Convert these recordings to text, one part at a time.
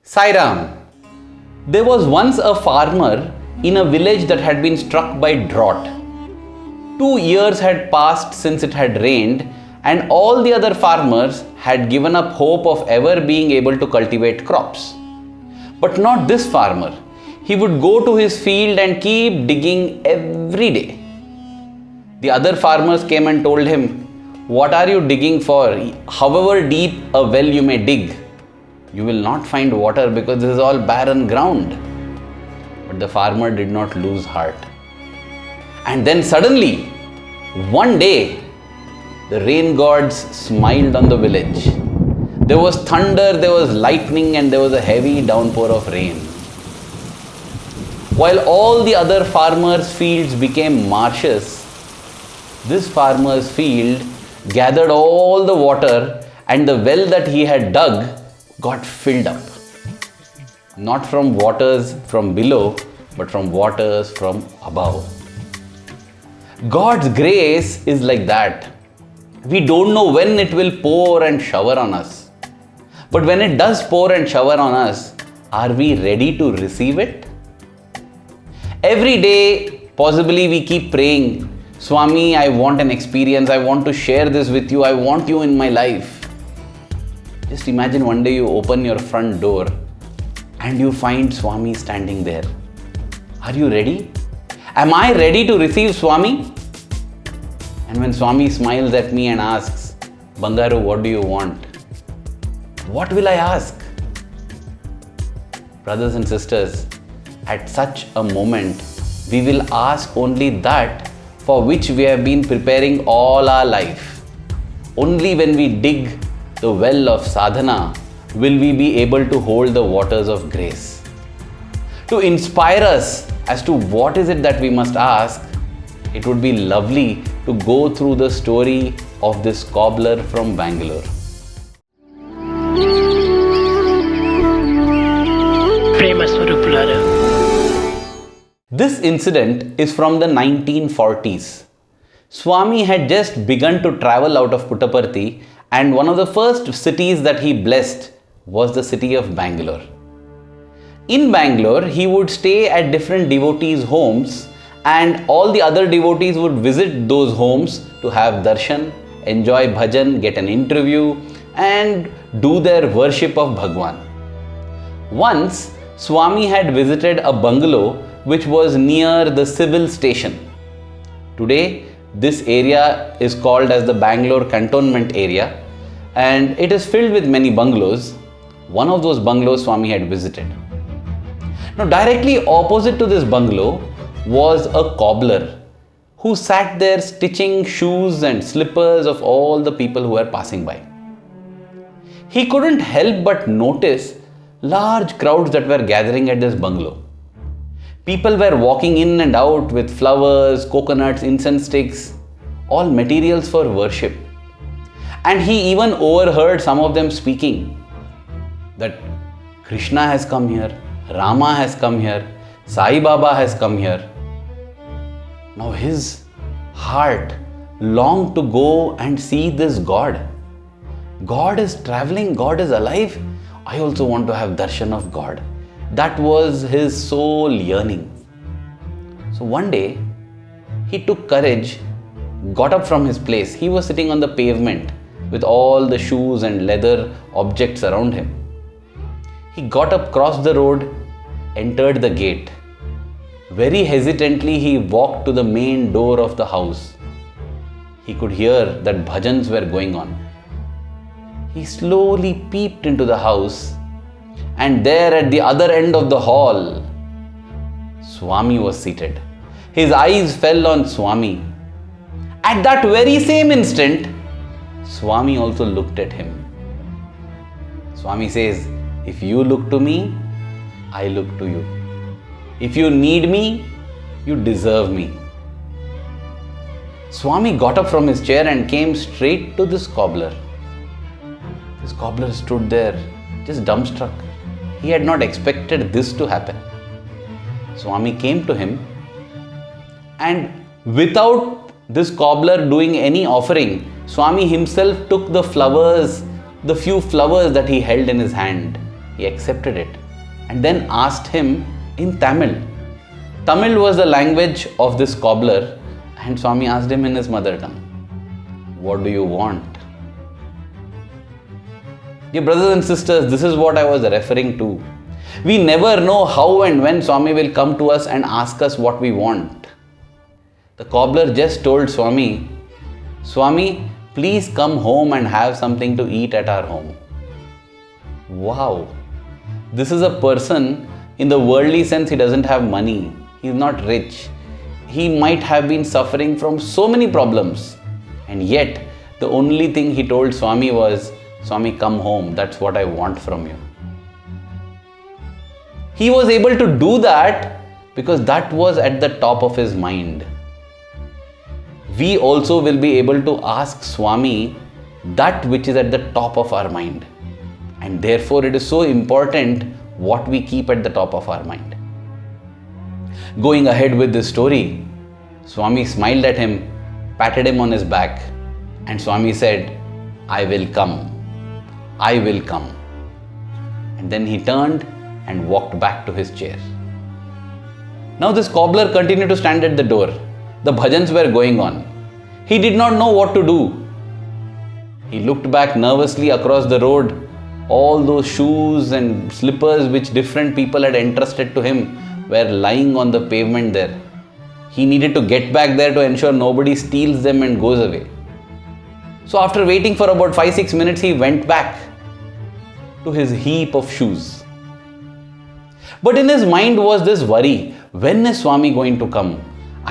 Sairam. There was once a farmer in a village that had been struck by drought. 2 years had passed since it had rained, and all the other farmers had given up hope of ever being able to cultivate crops. But not this farmer. He would go to his field and keep digging every day. The other farmers came and told him, "What are you digging for? However deep a well you may dig, you will not find water because this is all barren ground." But the farmer did not lose heart. And then suddenly, one day, the rain gods smiled on the village. There was thunder, there was lightning, and there was a heavy downpour of rain. While all the other farmers' fields became marshes, this farmer's field gathered all the water, and the well that he had dug got filled up. Not from waters from below, but from waters from above. God's grace is like that. We don't know when it will pour and shower on us. But when it does pour and shower on us, are we ready to receive it? Every day, possibly we keep praying, "Swami, I want an experience. I want to share this with you. I want you in my life." Just imagine one day you open your front door and you find Swami standing there. Are you ready? Am I ready to receive Swami? And when Swami smiles at me and asks, "Bangaru, what do you want?" What will I ask? Brothers and sisters, at such a moment, we will ask only that for which we have been preparing all our life. Only when we dig the well of sadhana will we be able to hold the waters of grace. To inspire us as to what is it that we must ask, it would be lovely to go through the story of this cobbler from Bangalore. This incident is from the 1940s. Swami had just begun to travel out of Puttaparthi, and one of the first cities that he blessed was the city of Bangalore. In Bangalore, he would stay at different devotees' homes, and all the other devotees would visit those homes to have darshan, enjoy bhajan, get an interview, and do their worship of Bhagwan. Once, Swami had visited a bungalow which was near the civil station. Today, this area is called as the Bangalore Cantonment area, and it is filled with many bungalows. One of those bungalows Swami had visited. Now, directly opposite to this bungalow was a cobbler who sat there stitching shoes and slippers of all the people who were passing by. He couldn't help but notice large crowds that were gathering at this bungalow. People were walking in and out with flowers, coconuts, incense sticks, all materials for worship. And he even overheard some of them speaking that Krishna has come here, Rama has come here, Sai Baba has come here. Now his heart longed to go and see this God. God is traveling, God is alive. I also want to have darshan of God. That was his sole yearning. So one day, he took courage, got up from his place. He was sitting on the pavement with all the shoes and leather objects around him. He got up, crossed the road, entered the gate. Very hesitantly, he walked to the main door of the house. He could hear that bhajans were going on. He slowly peeped into the house, and there at the other end of the hall, Swami was seated. His eyes fell on Swami. At that very same instant, Swami also looked at him. Swami says, "If you look to me, I look to you. If you need me, you deserve me." Swami got up from his chair and came straight to this cobbler. This cobbler stood there, just dumbstruck. He had not expected this to happen. Swami came to him, and without this cobbler doing any offering, Swami himself took the flowers, the few flowers that he held in his hand. He accepted it and then asked him in Tamil. Tamil was the language of this cobbler, and Swami asked him in his mother tongue, "What do you want?" Dear brothers and sisters, this is what I was referring to. We never know how and when Swami will come to us and ask us what we want. The cobbler just told Swami, "Swami, please come home and have something to eat at our home." Wow! This is a person, in the worldly sense, he doesn't have money. He's not rich. He might have been suffering from so many problems. And yet, the only thing he told Swami was, "Swami, come home. That's what I want from you." He was able to do that because that was at the top of his mind. We also will be able to ask Swami that which is at the top of our mind. And therefore, it is so important what we keep at the top of our mind. Going ahead with this story, Swami smiled at him, patted him on his back, and Swami said, "I will come. I will come." And then he turned and walked back to his chair. Now this cobbler continued to stand at the door. The bhajans were going on. He did not know what to do. He looked back nervously across the road. All those shoes and slippers which different people had entrusted to him were lying on the pavement there. He needed to get back there to ensure nobody steals them and goes away. So after waiting for about 5-6 minutes, he went back to his heap of shoes. But in his mind was this worry, when is Swami going to come?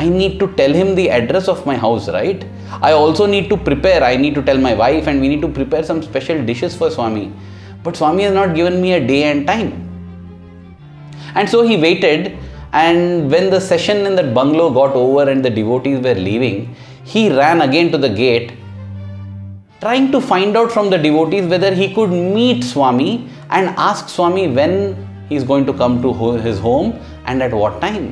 I need to tell him the address of my house, right? I also need to prepare. I need to tell my wife, and we need to prepare some special dishes for Swami. But Swami has not given me a day and time. And so he waited, and when the session in that bungalow got over and the devotees were leaving, he ran again to the gate, trying to find out from the devotees whether he could meet Swami and ask Swami when he is going to come to his home and at what time.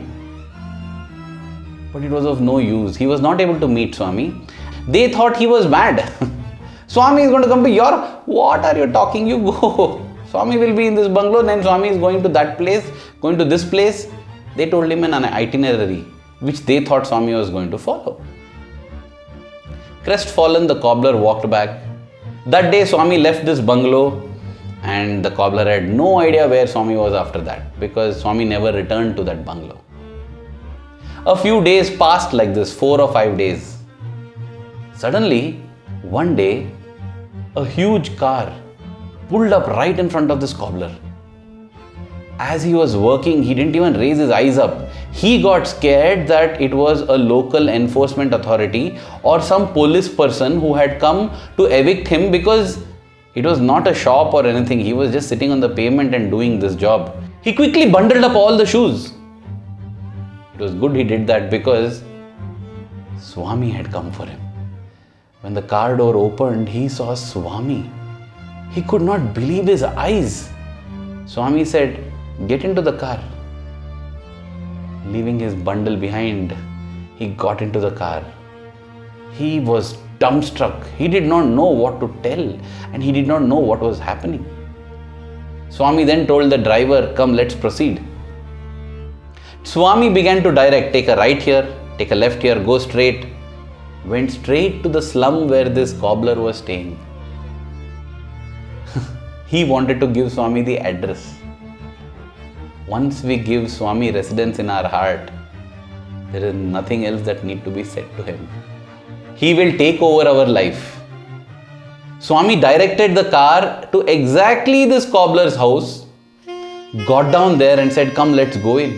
But it was of no use. He was not able to meet Swami. They thought he was mad. Swami is going to come to your... What are you talking? You go. Swami will be in this bungalow, then Swami is going to that place, going to this place. They told him an itinerary which they thought Swami was going to follow. Crestfallen, the cobbler walked back. That day Swami left this bungalow, and the cobbler had no idea where Swami was after that, because Swami never returned to that bungalow. A few days passed like this, 4 or 5 days. Suddenly, one day, a huge car pulled up right in front of this cobbler. As he was working, he didn't even raise his eyes up. He got scared that it was a local enforcement authority or some police person who had come to evict him, because it was not a shop or anything. He was just sitting on the pavement and doing this job. He quickly bundled up all the shoes. It was good he did that, because Swami had come for him. When the car door opened, he saw Swami. He could not believe his eyes. Swami said, "Get into the car." Leaving his bundle behind, he got into the car. He was dumbstruck. He did not know what to tell, and he did not know what was happening. Swami then told the driver, "Come, let's proceed." Swami began to direct, "Take a right here, take a left here, go straight." Went straight to the slum where this cobbler was staying. He wanted to give Swami the address. Once we give Swami residence in our heart, there is nothing else that need to be said to him. He will take over our life. Swami directed the car to exactly this cobbler's house, got down there and said, "Come, let's go in."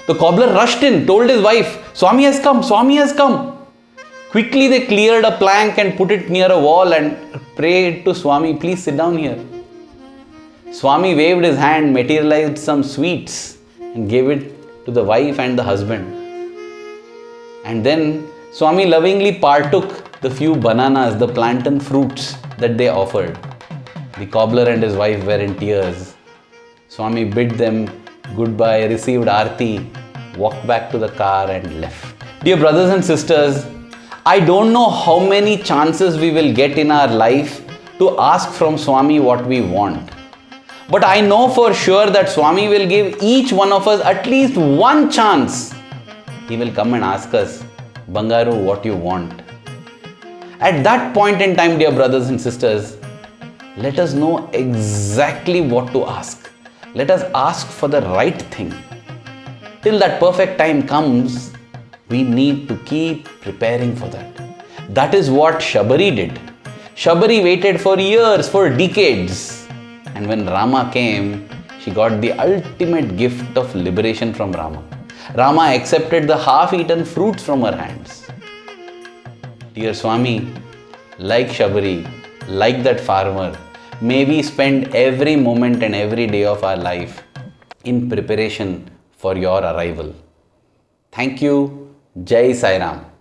The cobbler rushed in, told his wife, "Swami has come, Swami has come." Quickly they cleared a plank and put it near a wall and prayed to Swami, "Please sit down here." Swami waved his hand, materialized some sweets and gave it to the wife and the husband. And then Swami lovingly partook the few bananas, the plantain fruits that they offered. The cobbler and his wife were in tears. Swami bid them goodbye, received aarti, walked back to the car and left. Dear brothers and sisters, I don't know how many chances we will get in our life to ask from Swami what we want. But I know for sure that Swami will give each one of us at least one chance. He will come and ask us, Bangaru, what you want? At that point in time, dear brothers and sisters, let us know exactly what to ask. Let us ask for the right thing. Till that perfect time comes, we need to keep preparing for that. That is what Shabari did. Shabari waited for years, for decades. And when Rama came, she got the ultimate gift of liberation from Rama. Rama accepted the half-eaten fruits from her hands. Dear Swami, like Shabari, like that farmer, may we spend every moment and every day of our life in preparation for your arrival. Thank you. Jai Sai Ram.